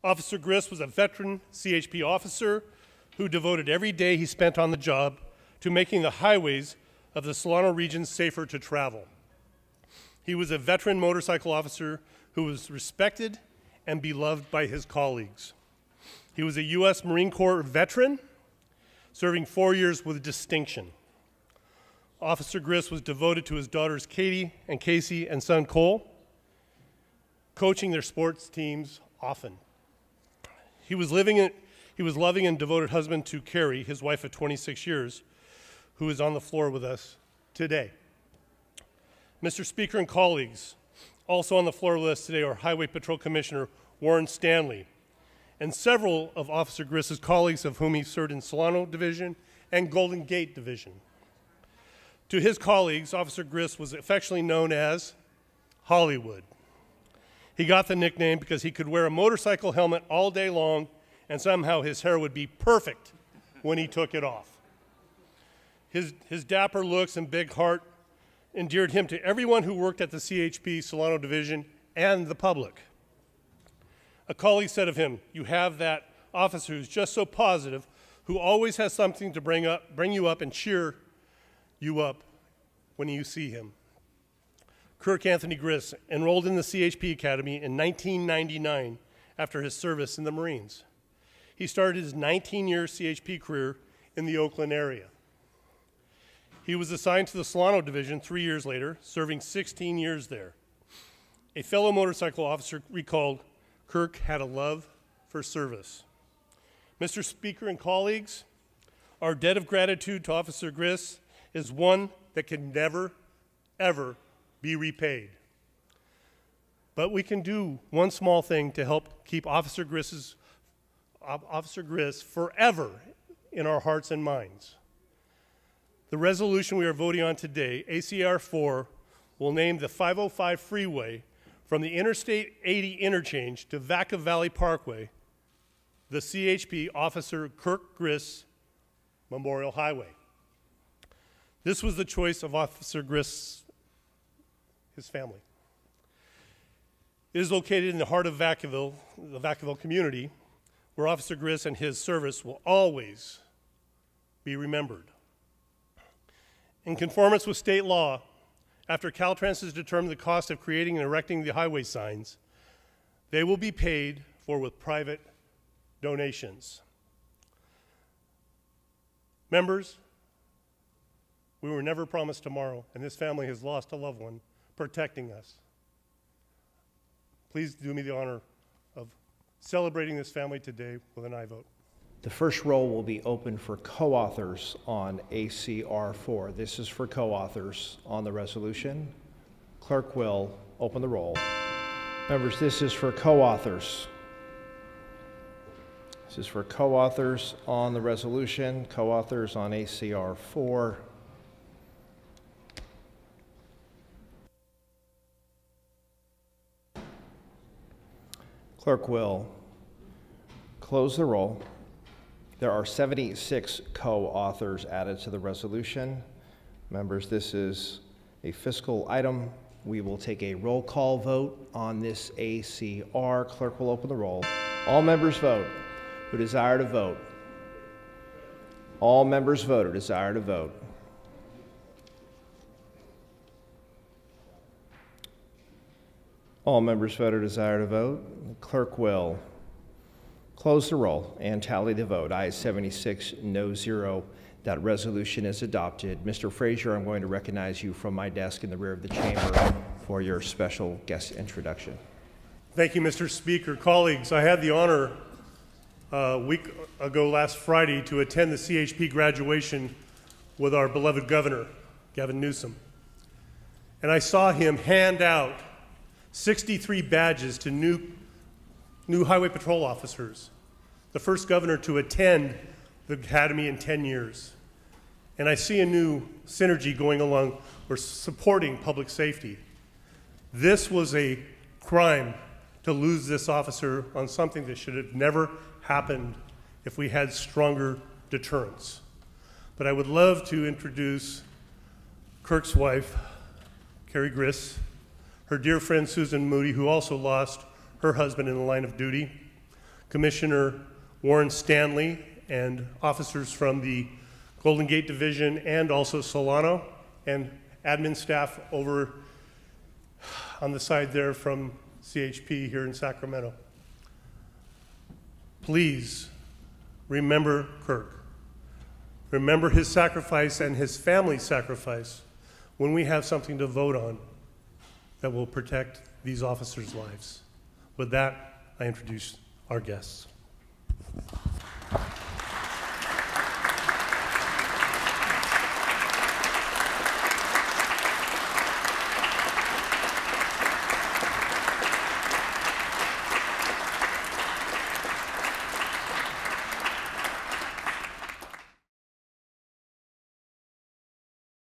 Officer Griss was a veteran CHP officer who devoted every day he spent on the job to making the highways of the Solano region safer to travel. He was a veteran motorcycle officer who was respected and beloved by his colleagues. He was a U.S. Marine Corps veteran, serving 4 years with distinction. Officer Griss was devoted to his daughters Katie and Casey and son Cole, coaching their sports teams often. He was loving and devoted husband to Carrie, his wife of 26 years, who is on the floor with us today. Mr. Speaker and colleagues, also on the floor with us today are Highway Patrol Commissioner Warren Stanley and several of Officer Griss's colleagues of whom he served in Solano Division and Golden Gate Division. To his colleagues, Officer Griss was affectionately known as Hollywood. He got the nickname because he could wear a motorcycle helmet all day long and somehow his hair would be perfect when he took it off. His dapper looks and big heart endeared him to everyone who worked at the CHP Solano Division and the public. A colleague said of him, "You have that officer who's just so positive, who always has something to bring you up and cheer you up when you see him." Kirk Anthony Griss enrolled in the CHP Academy in 1999 after his service in the Marines. He started his 19-year CHP career in the Oakland area. He was assigned to the Solano Division 3 years later, serving 16 years there. A fellow motorcycle officer recalled, "Kirk had a love for service." Mr. Speaker and colleagues, our debt of gratitude to Officer Griss is one that can never, ever be repaid. But we can do one small thing to help keep Officer Griss forever in our hearts and minds. The resolution we are voting on today, ACR 4, will name the 505 freeway from the Interstate 80 interchange to Vaca Valley Parkway the CHP Officer Kirk Griss Memorial Highway. This was the choice of Officer Griss, his family. It is located in the heart of Vacaville, the Vacaville community, where Officer Griss and his service will always be remembered. In conformance with state law, after Caltrans has determined the cost of creating and erecting the highway signs, they will be paid for with private donations. Members, we were never promised tomorrow, and this family has lost a loved one protecting us. Please do me the honor of celebrating this family today with an aye vote. The first roll will be open for co-authors on ACR 4. This is for co-authors on the resolution. Clerk will open the roll. Members, this is for co-authors. This is for co-authors on the resolution, co-authors on ACR 4. Clerk will close the roll. There are 76 co-authors added to the resolution. Members, this is a fiscal item. We will take a roll call vote on this ACR. Clerk will open the roll. All members vote who desire to vote. All members vote who desire to vote. All members vote who desire to vote. The clerk will close the roll and tally the vote. Ayes 76, no 0. That resolution is adopted. Mr. Frazier, I'm going to recognize you from my desk in the rear of the chamber for your special guest introduction. Thank you, Mr. Speaker. Colleagues, I had the honor a week ago last Friday to attend the CHP graduation with our beloved governor, Gavin Newsom. And I saw him hand out 63 badges to new highway patrol officers, the first governor to attend the academy in 10 years. And I see a new synergy going along. We're supporting public safety. This was a crime to lose this officer on something that should have never happened if we had stronger deterrence. But I would love to introduce Kirk's wife, Carrie Griss, her dear friend Susan Moody, who also lost her husband in the line of duty, Commissioner Warren Stanley, and officers from the Golden Gate Division and also Solano, and admin staff over on the side there from CHP here in Sacramento. Please remember Kirk. Remember his sacrifice and his family's sacrifice when we have something to vote on that will protect these officers' lives. With that, I introduce our guests.